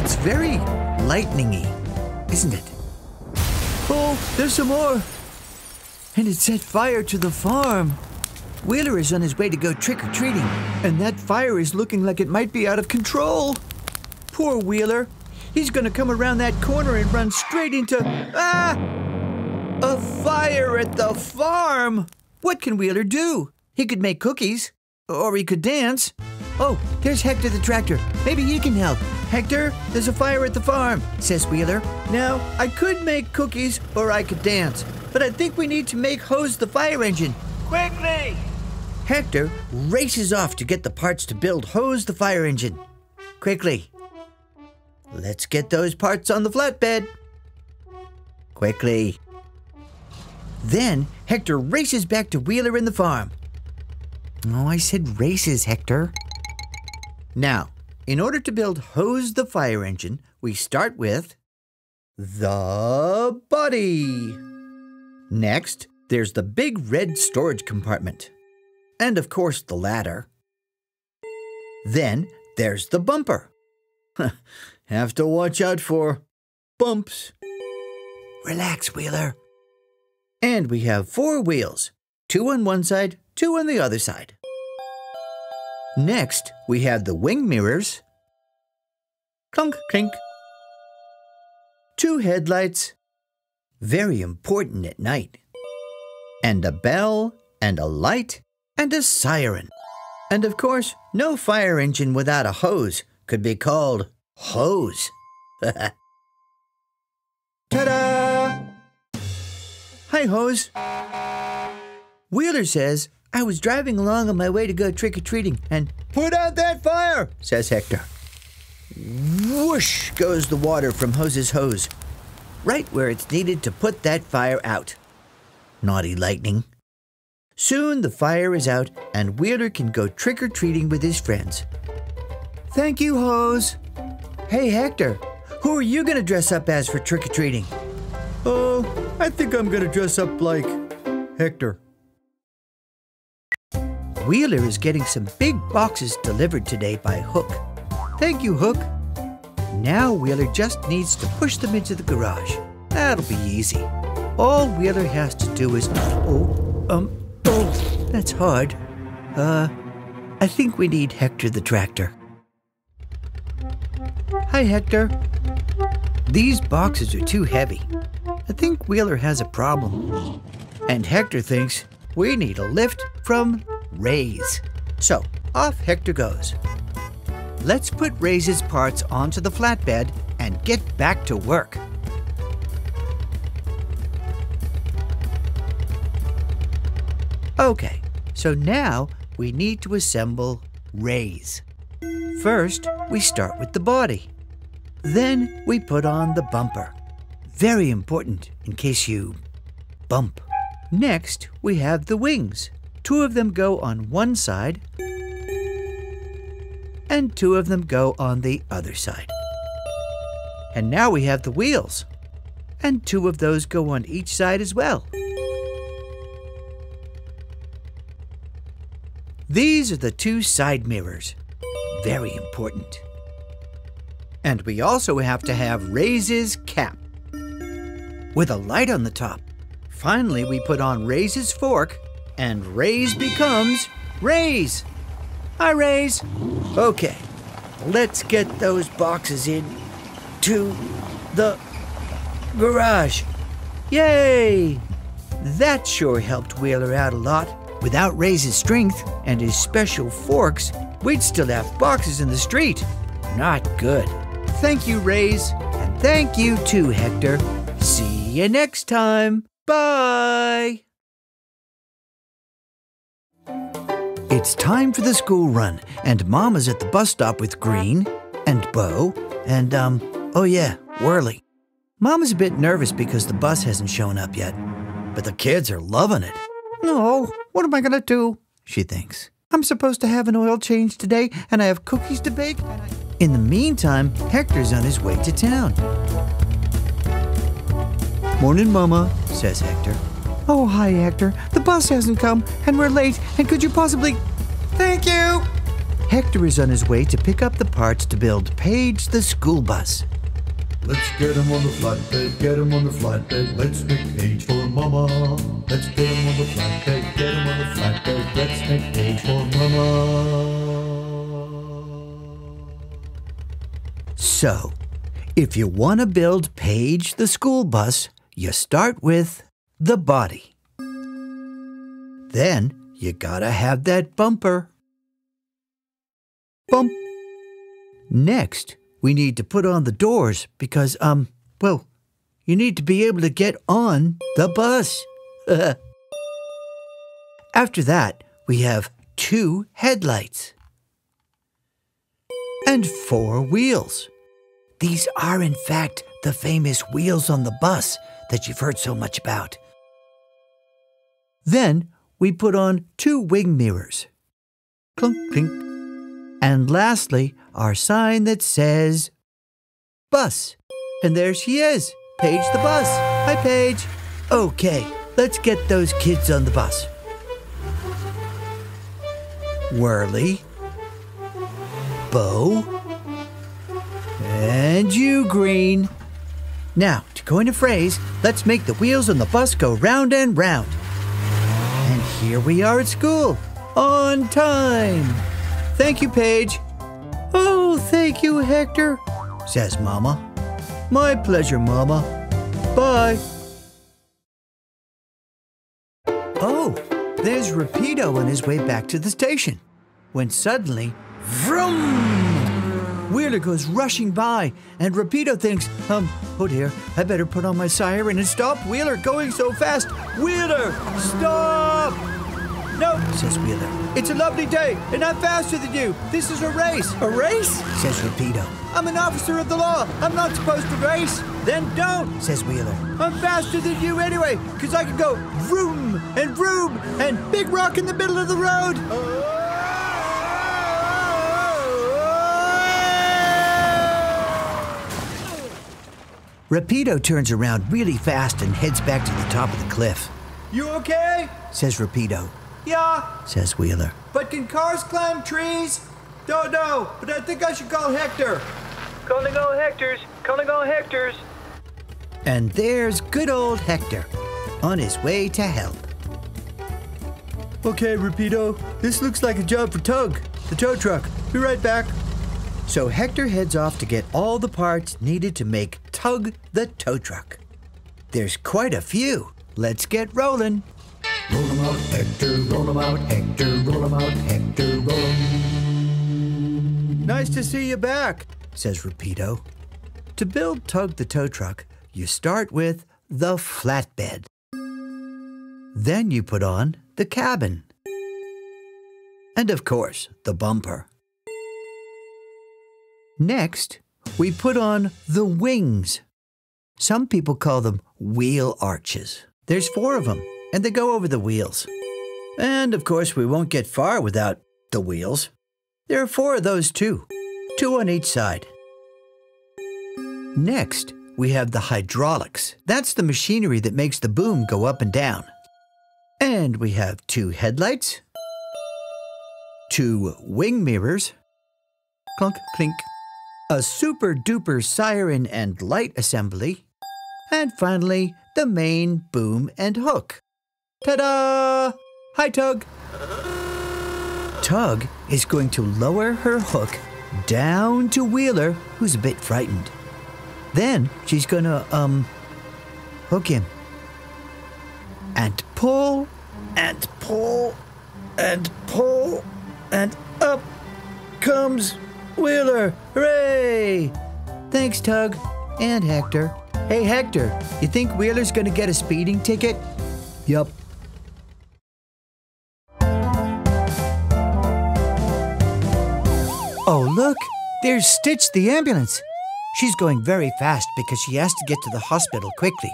It's very lightning-y, isn't it? Oh, there's some more. And it set fire to the farm. Wheeler is on his way to go trick-or-treating, and that fire is looking like it might be out of control. Poor Wheeler. He's gonna come around that corner and run straight into... a fire at the farm! What can Wheeler do? He could make cookies, or he could dance. Oh, there's Hector the tractor. Maybe he can help. Hector, there's a fire at the farm, says Wheeler. Now, I could make cookies, or I could dance, but I think we need to make Hose the fire engine. Quickly! Hector races off to get the parts to build Hose the fire engine. Quickly. Let's get those parts on the flatbed. Quickly. Then Hector races back to Wheeler in the farm. Oh, I said races, Hector. Now, in order to build Hose the fire engine, we start with the body. Next, there's the big red storage compartment. And of course, the ladder. Then there's the bumper. Have to watch out for bumps. Relax, Wheeler. And we have 4 wheels, 2 on one side, 2 on the other side. Next, we have the wing mirrors. Clunk, clink. 2 headlights. Very important at night. And a bell, and a light, and a siren. And of course, no fire engine without a hose could be called Hose. Ta-da! Hi, Hose. Wheeler says, I was driving along on my way to go trick-or-treating, and put out that fire, says Hector. Whoosh goes the water from Hose's hose, right where it's needed to put that fire out. Naughty lightning. Soon the fire is out, and Wheeler can go trick-or-treating with his friends. Thank you, Hose. Hey, Hector, who are you going to dress up as for trick-or-treating? Oh, I think I'm going to dress up like Hector. Wheeler is getting some big boxes delivered today by Hook. Thank you, Hook. Now Wheeler just needs to push them into the garage. That'll be easy. All Wheeler has to do is... Oh, that's hard. I think we need Hector the tractor. Hi, Hector. These boxes are too heavy. I think Wheeler has a problem. And Hector thinks we need a lift from Ray's. So, off Hector goes. Let's put Ray's parts onto the flatbed and get back to work. Okay, so now we need to assemble Ray's. First, we start with the body. Then we put on the bumper. Very important in case you bump. Next, we have the wings. 2 of them go on one side, and 2 of them go on the other side. And now we have the wheels, and 2 of those go on each side as well. These are the 2 side mirrors. Very important. And we also have to have Ray's cap with a light on the top. Finally, we put on Ray's fork, and Ray's becomes Ray's. Hi, Ray's. Okay, let's get those boxes in to the garage. Yay! That sure helped Wheeler out a lot. Without Ray's strength and his special forks, we'd still have boxes in the street. Not good. Thank you, Ray's, and thank you too, Hector. See you next time. Bye! It's time for the school run, and Mama's at the bus stop with Green and Bo and, oh yeah, Whirly. Mama's a bit nervous because the bus hasn't shown up yet, but the kids are loving it. No, what am I gonna do? She thinks. I'm supposed to have an oil change today, and I have cookies to bake. In the meantime, Hector's on his way to town. Morning, Mama, says Hector. Oh, hi, Hector. The bus hasn't come, and we're late, and could you possibly... Thank you! Hector is on his way to pick up the parts to build Paige the school bus. Let's get him on the flatbed, get him on the flatbed, let's make Paige for Mama. Let's get him on the flatbed, get him on the flatbed, let's make Paige for Mama. So, if you want to build Paige the school bus, you start with the body. Then, you gotta have that bumper. Bump. Next, we need to put on the doors because, well, you need to be able to get on the bus. After that, we have 2 headlights and 4 wheels. These are, in fact, the famous wheels on the bus that you've heard so much about. Then, we put on 2 wing mirrors. Clunk, clink. And lastly, our sign that says bus. And there she is, Paige the bus. Hi, Paige. Okay, let's get those kids on the bus. Whirly, Bo, and you, Green. Now, to coin a phrase, let's make the wheels on the bus go round and round. And here we are at school, on time. Thank you, Paige. Oh, thank you, Hector, says Mama. My pleasure, Mama. Bye. Oh, there's Rapido on his way back to the station, when suddenly, vroom! Wheeler goes rushing by, and Rapido thinks, oh dear, I better put on my siren and stop Wheeler going so fast. Wheeler, stop! No, says Wheeler. It's a lovely day, and I'm faster than you. This is a race. A race? Says Rapido. I'm an officer of the law. I'm not supposed to race. Then don't, says Wheeler. I'm faster than you anyway, because I can go vroom and vroom and big rock in the middle of the road. Rapido turns around really fast and heads back to the top of the cliff. You okay? Says Rapido. Yeah, says Wheeler. But can cars climb trees? Don't know, but I think I should call Hector. Calling all Hectors, calling all Hectors. And there's good old Hector, on his way to help. Okay, Rapido, this looks like a job for Tug, the tow truck. Be right back. So Hector heads off to get all the parts needed to make Tug the tow truck. There's quite a few. Let's get rolling. Roll 'em out, Hector, roll 'em out, Hector, roll 'em out, Hector, roll 'em. Nice to see you back, says Rapido. To build Tug the tow truck, you start with the flatbed. Then you put on the cabin. And of course, the bumper. Next, we put on the wings. Some people call them wheel arches. There's 4 of them, and they go over the wheels. And of course, we won't get far without the wheels. There are 4 of those too, 2 on each side. Next, we have the hydraulics. That's the machinery that makes the boom go up and down. And we have 2 headlights, 2 wing mirrors, clunk, clink, a super-duper siren and light assembly, and finally, the main boom and hook. Ta-da! Hi, Tug. Tug is going to lower her hook down to Wheeler, who's a bit frightened. Then she's gonna, hook him. And pull, and pull, and pull, and up comes Wheeler. Hooray! Thanks, Tug and Hector. Hey, Hector, you think Wheeler's gonna get a speeding ticket? Yup. Oh, look, there's Stitch the ambulance. She's going very fast because she has to get to the hospital quickly.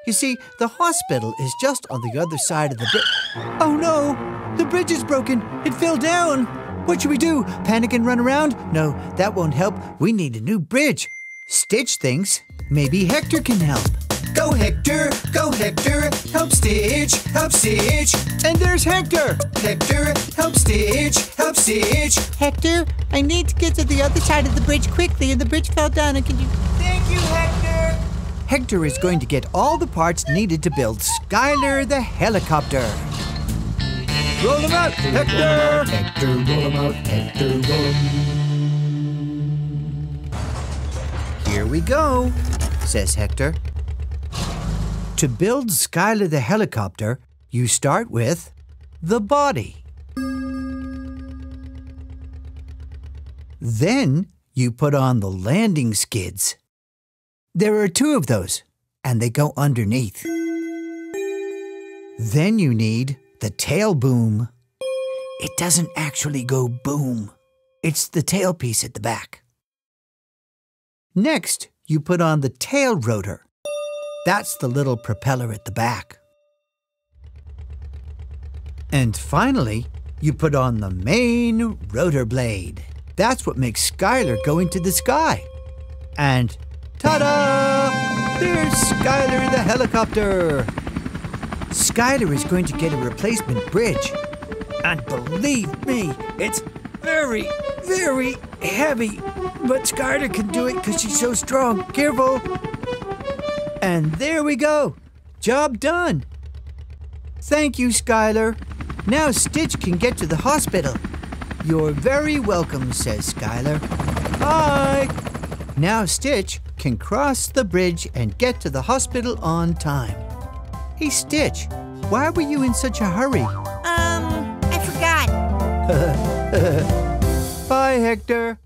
You see, the hospital is just on the other side of the bridge. Oh no, the bridge is broken. It fell down. What should we do? Panic and run around? No, that won't help. We need a new bridge. Stitch thinks maybe Hector can help. Go Hector, go Hector, help Stitch, help Stitch. And there's Hector. Hector, help Stitch, help Stitch. Hector, I need to get to the other side of the bridge quickly, and the bridge fell down, and can you... Thank you, Hector. Hector is going to get all the parts needed to build Skylar the helicopter. Roll them out, Hector! Hector, roll 'em out, Hector, roll 'em. Here we go, says Hector. To build Skylar the helicopter, you start with the body. Then you put on the landing skids. There are 2 of those, and they go underneath. Then you need the tail boom. It doesn't actually go boom. It's the tail piece at the back. Next, you put on the tail rotor. That's the little propeller at the back. And finally, you put on the main rotor blade. That's what makes Skylar go into the sky. And ta-da! There's Skylar the helicopter. Skylar is going to get a replacement bridge. And believe me, it's very, very heavy. But Skylar can do it because she's so strong. Careful. And there we go. Job done. Thank you, Skylar. Now Stitch can get to the hospital. You're very welcome, says Skylar. Bye. Now Stitch can cross the bridge and get to the hospital on time. Hey, Stitch, why were you in such a hurry? I forgot. Bye, Hector.